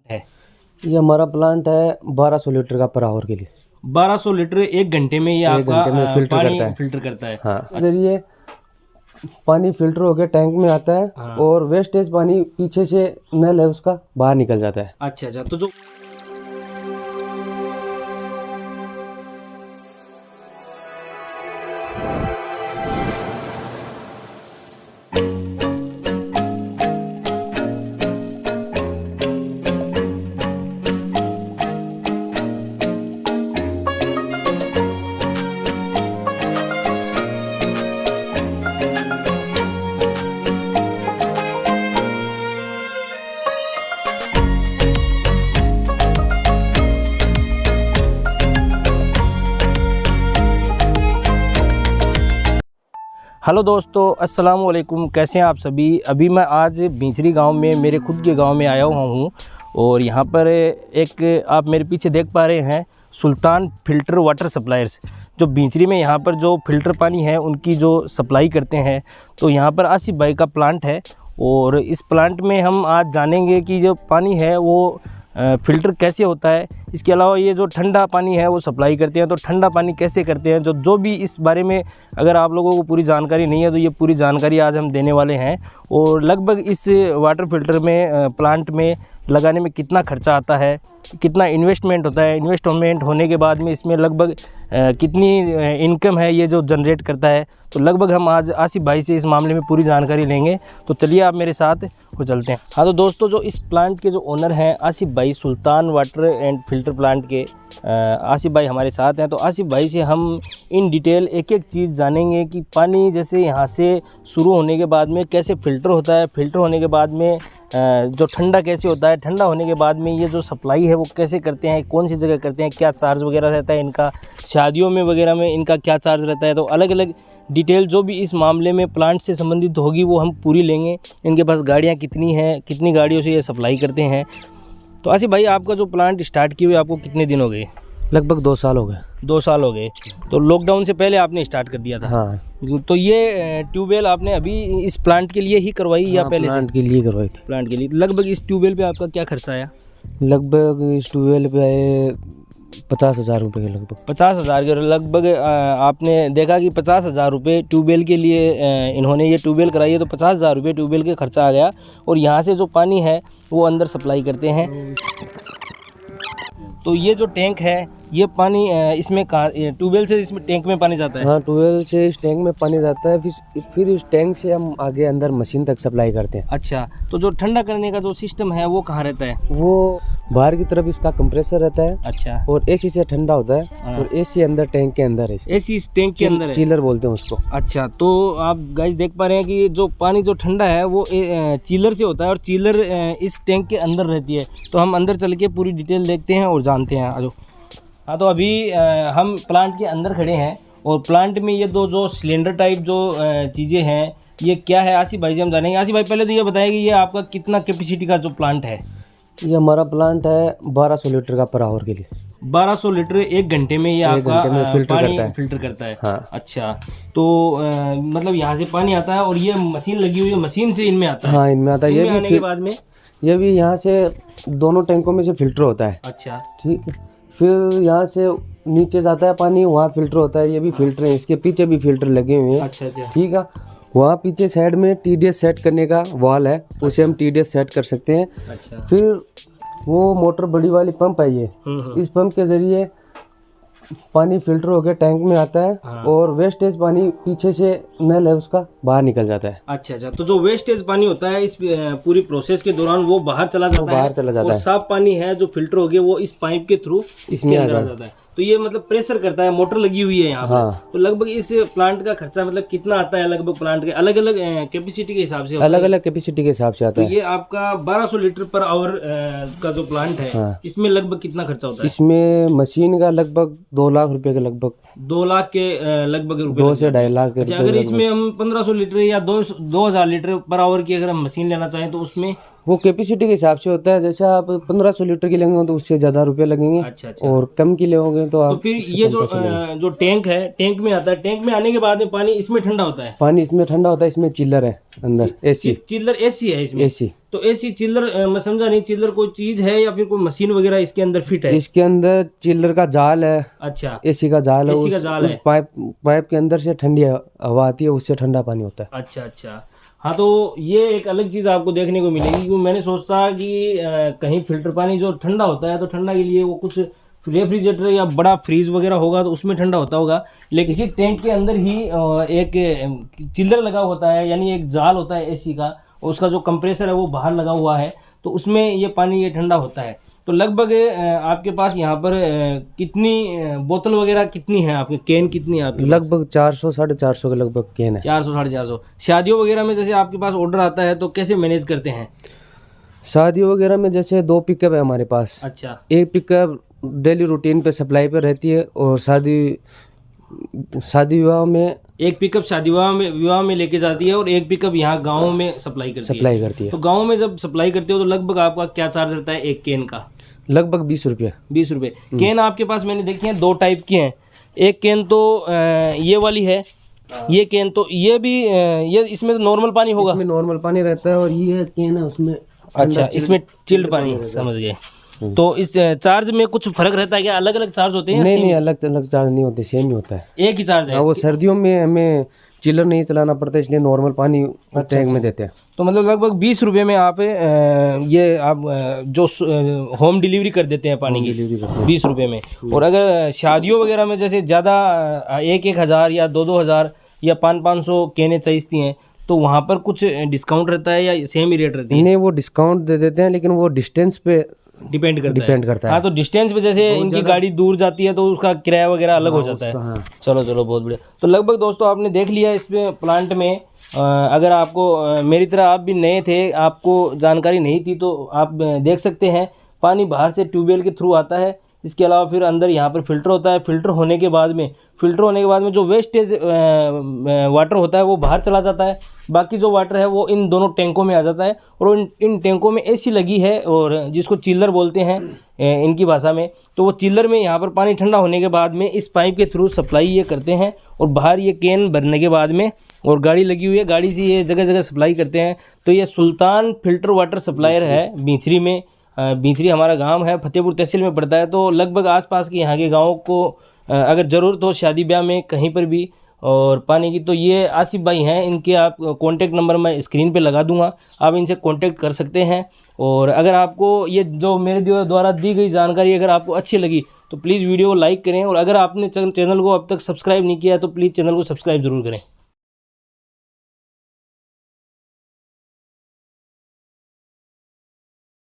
है। ये हमारा प्लांट है 1200 लीटर का पर आवर के लिए। 1200 लीटर एक घंटे में ये एक आपका घंटे में फिल्टर पानी करता है। फिल्टर करता है। हाँ, इधर ये पानी फिल्टर होकर टैंक में आता है। हाँ। और वेस्टेज पानी पीछे से नल है उसका बाहर निकल जाता है। अच्छा अच्छा, तो जो हेलो दोस्तों, अस्सलाम वालेकुम। कैसे हैं आप सभी। अभी मैं आज बिंचरी गांव में मेरे खुद के गांव में आया हुआ हूं और यहां पर एक आप मेरे पीछे देख पा रहे हैं सुल्तान फ़िल्टर वाटर सप्लायर्स, जो बिंचरी में यहां पर जो फ़िल्टर पानी है उनकी जो सप्लाई करते हैं। तो यहां पर आसिफ भाई का प्लांट है और इस प्लांट में हम आज जानेंगे कि जो पानी है वो फ़िल्टर कैसे होता है। इसके अलावा ये जो ठंडा पानी है वो सप्लाई करते हैं, तो ठंडा पानी कैसे करते हैं, जो भी इस बारे में अगर आप लोगों को पूरी जानकारी नहीं है तो ये पूरी जानकारी आज हम देने वाले हैं। और लगभग इस वाटर फ़िल्टर में प्लांट में लगाने में कितना खर्चा आता है, कितना इन्वेस्टमेंट होता है, इन्वेस्टमेंट होने के बाद में इसमें लगभग कितनी इनकम है ये जो जनरेट करता है। तो लगभग हम आज आसिफ भाई से इस मामले में पूरी जानकारी लेंगे। तो चलिए आप मेरे साथ हो चलते हैं। हाँ तो दोस्तों, जो इस प्लांट के जो ओनर हैं आसिफ भाई, सुल्तान वाटर एंड फ़िल्टर प्लांट के आसिफ भाई हमारे साथ हैं। तो आसिफ भाई से हम इन डिटेल एक एक चीज़ जानेंगे कि पानी जैसे यहाँ से शुरू होने के बाद में कैसे फ़िल्टर होता है, फ़िल्टर होने के बाद में जो ठंडा कैसे होता है, ठंडा होने के बाद में ये जो सप्लाई है वो कैसे करते हैं, कौन सी जगह करते हैं, क्या चार्ज वगैरह रहता है इनका, शादियों में वगैरह में इनका क्या चार्ज रहता है। तो अलग अलग डिटेल जो भी इस मामले में प्लांट से संबंधित होगी वो हम पूरी लेंगे। इनके पास गाड़ियाँ कितनी हैं, कितनी गाड़ियों से ये सप्लाई करते हैं। तो आसिफ भाई, आपका जो प्लांट स्टार्ट किए हुए आपको कितने दिन हो गए। लगभग 2 साल हो गए। 2 साल हो गए। तो लॉकडाउन से पहले आपने स्टार्ट कर दिया था। हाँ। तो ये ट्यूबवेल आपने अभी इस प्लांट के लिए ही करवाई या पहले से? प्लांट के लिए करवाई थी। प्लांट के लिए। लगभग इस ट्यूबवेल पे आपका क्या खर्चा आया? लगभग इस ट्यूबवेल पे आए 50,000 रुपये के लगभग। 50,000 के लगभग। आपने देखा कि 50,000 रुपये ट्यूबवेल के लिए इन्होंने ये ट्यूबवेल कराई है, तो 50,000 रुपये ट्यूबवेल के खर्चा आ गया। और यहाँ से जो पानी है वो अंदर सप्लाई करते हैं। तो ये जो टैंक है ये पानी इसमें कहाँ, ट्यूबवेल से इसमें टैंक में पानी जाता है? हाँ, ट्यूबवेल से इस टैंक में पानी जाता है, फिर इस टैंक से हम आगे अंदर मशीन तक सप्लाई करते हैं। अच्छा, तो जो ठंडा करने का जो सिस्टम है वो कहाँ रहता है? वो बाहर की तरफ इसका कंप्रेसर रहता है। अच्छा। और एसी से ठंडा होता है। हाँ। और एसी अंदर टैंक के अंदर है। एसी इस टैंक के अंदर है? चिलर बोलते हैं उसको। अच्छा, तो आप गाइस देख पा रहे हैं कि जो पानी जो ठंडा है वो चिलर से होता है और चिलर इस टैंक के अंदर रहती है। तो हम अंदर चल के पूरी डिटेल देखते हैं और जानते हैं। आजो। हाँ, तो अभी हम प्लांट के अंदर खड़े हैं और प्लांट में ये दो जो सिलेंडर टाइप जो चीज़ें हैं ये क्या है आसिफ भाई से हम जानेंगे। आसिफ भाई, पहले तो ये बताइए कि ये आपका कितना कैपेसिटी का जो प्लांट है। ये हमारा प्लांट है 1200 लीटर का पर आवर के लिए। 1200 लीटर एक घंटे में ये आपका पानी फिल्टर करता है। हाँ। अच्छा, तो मतलब यहाँ से पानी आता है और ये मशीन लगी हुई है, मशीन से इनमें आता है? हाँ, इनमें आता है। ये भी आने के बाद में ये भी यहाँ से दोनों टैंकों में से फिल्टर होता है। अच्छा, ठीक है। फिर यहाँ से नीचे जाता है पानी, वहाँ फिल्टर होता है। ये भी फिल्टर है, इसके पीछे भी फिल्टर लगे हुए हैं। अच्छा अच्छा। ठीक है। वहाँ पीछे साइड में टीडीएस सेट करने का वॉल है, उसे हम टीडीएस सेट कर सकते हैं। अच्छा। फिर वो मोटर बड़ी वाली पंप है ये, इस पंप के जरिए पानी फिल्टर होकर टैंक में आता है। हाँ। और वेस्टेज पानी पीछे से नल है उसका बाहर निकल जाता है। अच्छा अच्छा, तो जो वेस्टेज पानी होता है इस पूरी प्रोसेस के दौरान वो बाहर चला जाता है। बाहर चला जाता और है। साफ पानी है जो फिल्टर हो गया वो इस पाइप के थ्रू इसके अंदर आ जाता है। तो ये मतलब प्रेशर करता है, मोटर लगी हुई है यहाँ हाँ। पे। तो लगभग इस प्लांट का खर्चा मतलब कितना आता है? लगभग प्लांट के अलग अलग कैपेसिटी के हिसाब से अलग अलग कैपेसिटी के हिसाब से आता है। है। ये आपका 1200 लीटर पर आवर का जो प्लांट है। हाँ। इसमें लगभग कितना खर्चा होता है? इसमें मशीन का लगभग 2 लाख रुपए के लगभग। 2 लाख के लगभग रुपए। 2 से 2.5 लाख के अच्छा, अगर इसमें हम 1500 लीटर या 2000 लीटर पर आवर की अगर हम मशीन लेना चाहें तो उसमें वो कैपेसिटी के हिसाब से होता है, जैसे आप 1500 लीटर की लेंगे तो उससे ज़्यादा रुपये लगेंगे। अच्छा अच्छा। और कम की लेंगे तो आप तो फिर ये जो टैंक है, टैंक में आता है, टैंक में आने के बाद में पानी इसमें ठंडा होता है? पानी इसमें ठंडा होता है, इसमें चिल्लर है अंदर, एसी। चिल्लर एसी है इसमें? एसी। तो एसी चिल्लर मैं समझा नहीं, चिल्लर कोई चीज है या फिर कोई मशीन वगैरह इसके अंदर फिट है? इसके अंदर चिल्लर का जाल है। अच्छा, एसी का जाल है। एसी का जाल है। पाइप के अंदर से ठंडी हवा आती है, उससे ठंडा पानी होता है। अच्छा अच्छा। हाँ, तो ये एक अलग चीज़ आपको देखने को मिलेगी, क्योंकि मैंने सोचता कि कहीं फिल्टर पानी जो ठंडा होता है तो ठंडा के लिए वो कुछ रेफ्रिजरेटर या बड़ा फ्रीज वगैरह होगा तो उसमें ठंडा होता होगा, लेकिन इसी टैंक के अंदर ही एक चिल्लर लगा होता है, यानी एक जाल होता है एसी का, और उसका जो कंप्रेसर है वो बाहर लगा हुआ है, तो उसमें ये पानी ये ठंडा होता है। तो लगभग आपके पास यहाँ पर कितनी बोतल वगैरह कितनी है आपके, कैन कितनी है आपके पास? लगभग 400 450 के लगभग कैन है। 400 450। शादियों वगैरह में जैसे आपके पास ऑर्डर आता है तो कैसे मैनेज करते हैं? शादियों वगैरह में जैसे 2 पिकअप है हमारे पास। अच्छा। एक पिकअप डेली रूटीन पे सप्लाई पे रहती है, और शादी विवाह में एक पिकअप शादी विवाह में लेके जाती है, और एक पिकअप यहाँ गाँव में सप्लाई करती है। तो गाँव में जब सप्लाई करते हो तो लगभग आपका क्या चार्ज रहता है एक कैन का? लगभग 20 रुपये। 20 रुपये। कैन आपके पास मैंने देखी है 2 टाइप की हैं। एक कैन तो ये वाली है, ये कैन तो ये भी ये इसमें तो नॉर्मल पानी होगा? इसमें नॉर्मल पानी रहता है, और ये कैन है उसमें। अच्छा, इसमें चिल्ड पानी, समझ गए। तो इस चार्ज में कुछ फर्क रहता है क्या? अलग अलग चार्ज होते हैं? नहीं, अलग अलग चार्ज नहीं होते, सेम ही होता है, एक ही चार्ज है। वो सर्दियों में हमें चिल्लर नहीं चलाना पड़ता, इसलिए नॉर्मल पानी टैंक में देते हैं। तो मतलब लगभग 20 रुपये में आप ये आप जो होम डिलीवरी कर देते हैं पानी की, 20 रुपये में। और अगर शादियों वगैरह में जैसे ज़्यादा 1,000 या 2,000 या 500 कैनें चाहिए हैं, तो वहाँ पर कुछ डिस्काउंट रहता है या सेम ही रेट रहती है? नहीं, वो डिस्काउंट दे देते हैं, लेकिन वो डिस्टेंस पे डिपेंड करता है। हाँ, तो डिस्टेंस पे जैसे इनकी गाड़ी दूर जाती है तो उसका किराया वगैरह अलग हो जाता है। हाँ। चलो बहुत बढ़िया। तो लगभग दोस्तों आपने देख लिया इस प्लांट में। अगर आपको मेरी तरह आप भी नए थे, आपको जानकारी नहीं थी, तो आप देख सकते हैं पानी बाहर से ट्यूबवेल के थ्रू आता है। इसके अलावा फिर अंदर यहाँ पर फिल्टर होता है। फिल्टर होने के बाद में जो वेस्टेज वाटर होता है वो बाहर चला जाता है। बाकी जो वाटर है वो इन दोनों टैंकों में आ जाता है, और इन टैंकों में एसी लगी है, और जिसको चिल्लर बोलते हैं इनकी भाषा में। तो वो चिल्लर में यहाँ पर पानी ठंडा होने के बाद में इस पाइप के थ्रू सप्लाई ये करते हैं, और बाहर ये कैन भरने के बाद में, और गाड़ी लगी हुई है, गाड़ी से ये जगह जगह सप्लाई करते हैं। तो ये सुल्तान फिल्टर वाटर सप्लायर है बींचरी में। बींचरी हमारा गांव है, फतेहपुर तहसील में पड़ता है। तो लगभग आसपास के यहाँ के गाँव को अगर ज़रूरत हो शादी ब्याह में कहीं पर भी और पानी की, तो ये आसिफ भाई हैं, इनके आप कॉन्टैक्ट नंबर मैं स्क्रीन पे लगा दूंगा, आप इनसे कॉन्टैक्ट कर सकते हैं। और अगर आपको ये जो मेरे द्वारा दी गई जानकारी अगर आपको अच्छी लगी तो प्लीज़ वीडियो को लाइक करें, और अगर आपने चैनल को अब तक सब्सक्राइब नहीं किया है तो प्लीज़ चैनल को सब्सक्राइब ज़रूर करें।